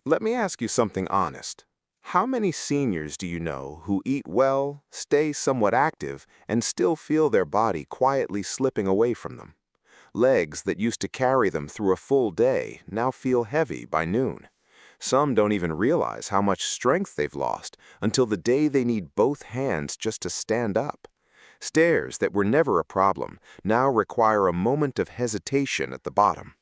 Let me ask you something honest. How many seniors do you know who eat well, stay somewhat active, and still feel their body quietly slipping away from them? Legs that used to carry them through a full day now feel heavy by noon. Some don't even realize how much strength they've lost until the day they need both hands just to stand up. Stairs that were never a problem now require a moment of hesitation at the bottom.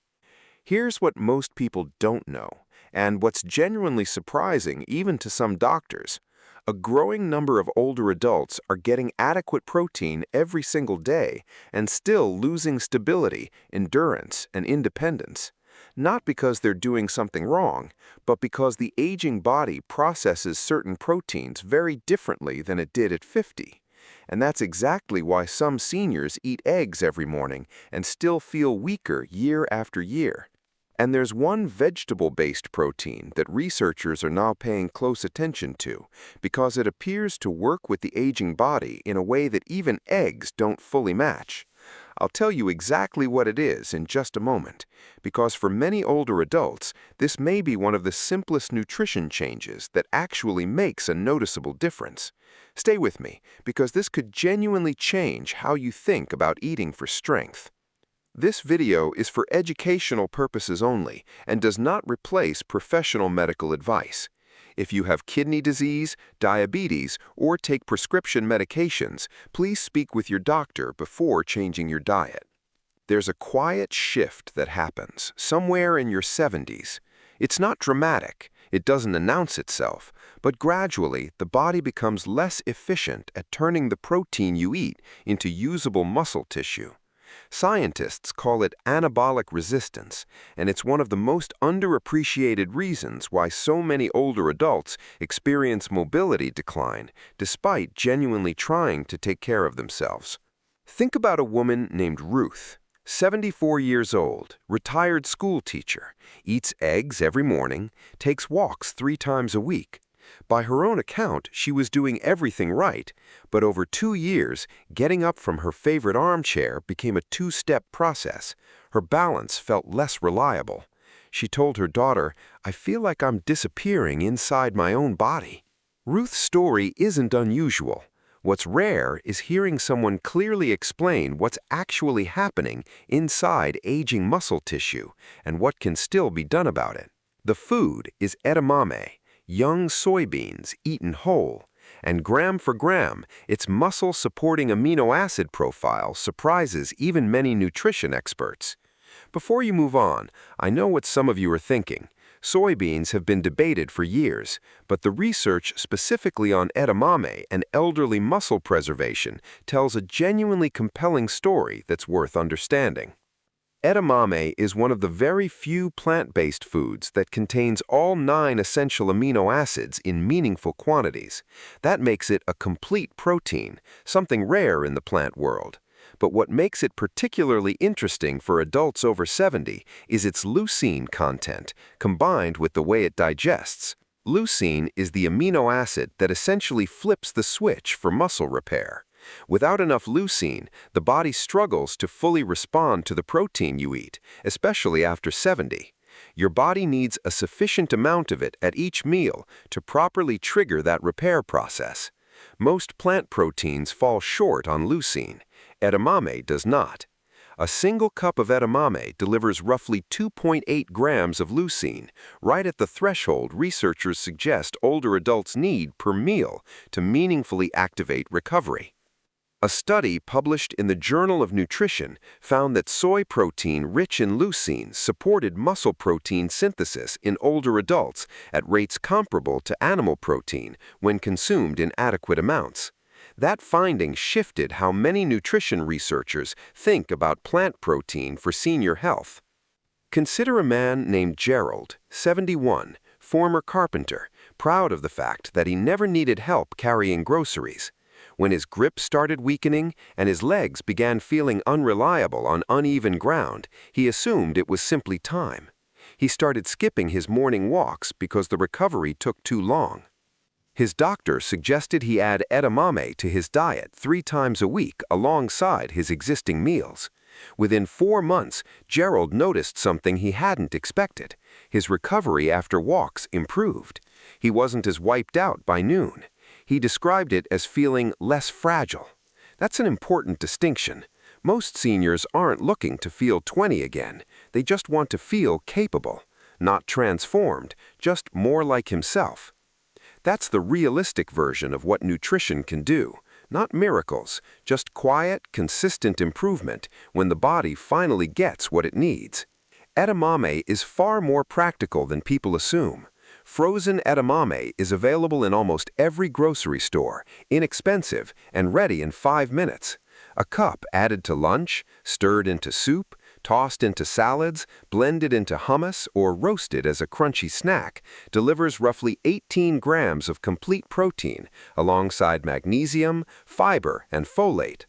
Here's what most people don't know, and what's genuinely surprising even to some doctors. A growing number of older adults are getting adequate protein every single day and still losing stability, endurance, and independence. Not because they're doing something wrong, but because the aging body processes certain proteins very differently than it did at 50. And that's exactly why some seniors eat eggs every morning and still feel weaker year after year. And there's one vegetable-based protein that researchers are now paying close attention to because it appears to work with the aging body in a way that even eggs don't fully match. I'll tell you exactly what it is in just a moment, because for many older adults, this may be one of the simplest nutrition changes that actually makes a noticeable difference. Stay with me, because this could genuinely change how you think about eating for strength. This video is for educational purposes only and does not replace professional medical advice. If you have kidney disease, diabetes, or take prescription medications, please speak with your doctor before changing your diet. There's a quiet shift that happens somewhere in your 70s. It's not dramatic, it doesn't announce itself, but gradually the body becomes less efficient at turning the protein you eat into usable muscle tissue. Scientists call it anabolic resistance, and it's one of the most underappreciated reasons why so many older adults experience mobility decline despite genuinely trying to take care of themselves. Think about a woman named Ruth, 74 years old, retired school teacher, eats eggs every morning, takes walks 3 times a week. By her own account, she was doing everything right, but over 2 years, getting up from her favorite armchair became a 2-step process. Her balance felt less reliable. She told her daughter, "I feel like I'm disappearing inside my own body." Ruth's story isn't unusual. What's rare is hearing someone clearly explain what's actually happening inside aging muscle tissue and what can still be done about it. The food is edamame, young soybeans eaten whole, and gram for gram, its muscle-supporting amino acid profile surprises even many nutrition experts. Before you move on, I know what some of you are thinking. Soybeans have been debated for years, but the research specifically on edamame and elderly muscle preservation tells a genuinely compelling story that's worth understanding. Edamame is one of the very few plant-based foods that contains all 9 essential amino acids in meaningful quantities. That makes it a complete protein, something rare in the plant world. But what makes it particularly interesting for adults over 70 is its leucine content, combined with the way it digests. Leucine is the amino acid that essentially flips the switch for muscle repair. Without enough leucine, the body struggles to fully respond to the protein you eat, especially after 70. Your body needs a sufficient amount of it at each meal to properly trigger that repair process. Most plant proteins fall short on leucine. Edamame does not. A single cup of edamame delivers roughly 2.8 grams of leucine, right at the threshold researchers suggest older adults need per meal to meaningfully activate recovery. A study published in the Journal of Nutrition found that soy protein rich in leucine supported muscle protein synthesis in older adults at rates comparable to animal protein when consumed in adequate amounts. That finding shifted how many nutrition researchers think about plant protein for senior health. Consider a man named Gerald, 71, former carpenter, proud of the fact that he never needed help carrying groceries. When his grip started weakening and his legs began feeling unreliable on uneven ground, he assumed it was simply time. He started skipping his morning walks because the recovery took too long. His doctor suggested he add edamame to his diet 3 times a week alongside his existing meals. Within 4 months, Gerald noticed something he hadn't expected. His recovery after walks improved. He wasn't as wiped out by noon. He described it as feeling less fragile. That's an important distinction. Most seniors aren't looking to feel 20 again. They just want to feel capable. Not transformed, just more like himself. That's the realistic version of what nutrition can do. Not miracles, just quiet, consistent improvement when the body finally gets what it needs. Edamame is far more practical than people assume. Frozen edamame is available in almost every grocery store, inexpensive, and ready in 5 minutes. A cup added to lunch, stirred into soup, tossed into salads, blended into hummus, or roasted as a crunchy snack, delivers roughly 18 grams of complete protein, alongside magnesium, fiber, and folate.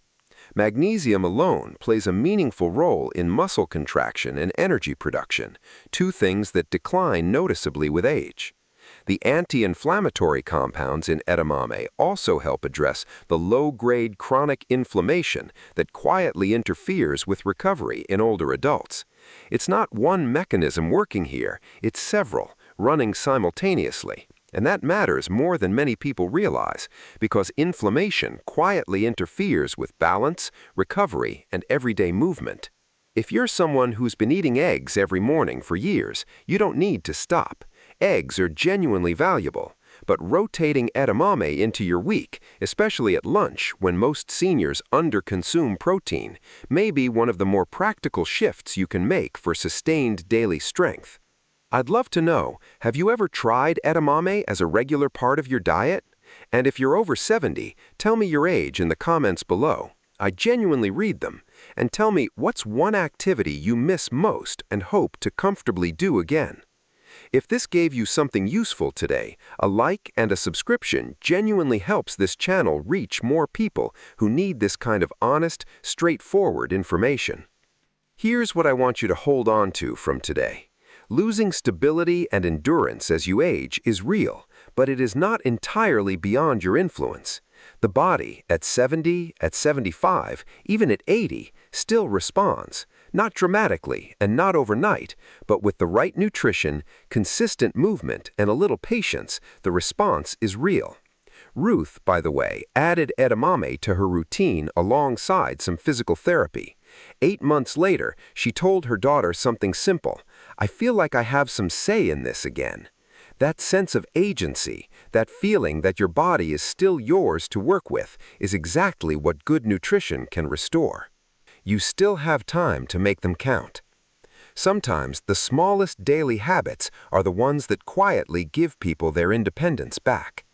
Magnesium alone plays a meaningful role in muscle contraction and energy production, 2 things that decline noticeably with age. The anti-inflammatory compounds in edamame also help address the low-grade chronic inflammation that quietly interferes with recovery in older adults. It's not one mechanism working here, it's several, running simultaneously. And that matters more than many people realize, because inflammation quietly interferes with balance, recovery, and everyday movement. If you're someone who's been eating eggs every morning for years, you don't need to stop. Eggs are genuinely valuable, but rotating edamame into your week, especially at lunch when most seniors underconsume protein, may be one of the more practical shifts you can make for sustained daily strength. I'd love to know, have you ever tried edamame as a regular part of your diet? And if you're over 70, tell me your age in the comments below. I genuinely read them. And tell me, what's one activity you miss most and hope to comfortably do again? If this gave you something useful today, a like and a subscription genuinely helps this channel reach more people who need this kind of honest, straightforward information. Here's what I want you to hold on to from today. Losing stability and endurance as you age is real, but it is not entirely beyond your influence. The body, at 70, at 75, even at 80, still responds. Not dramatically and not overnight, but with the right nutrition, consistent movement, and a little patience, the response is real. Ruth, by the way, added edamame to her routine alongside some physical therapy. 8 months later, she told her daughter something simple: "I feel like I have some say in this again." That sense of agency, that feeling that your body is still yours to work with, is exactly what good nutrition can restore. You still have time to make them count. Sometimes the smallest daily habits are the ones that quietly give people their independence back.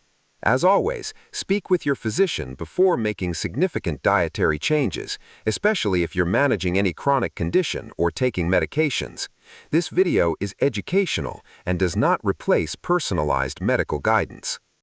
As always, speak with your physician before making significant dietary changes, especially if you're managing any chronic condition or taking medications. This video is educational and does not replace personalized medical guidance.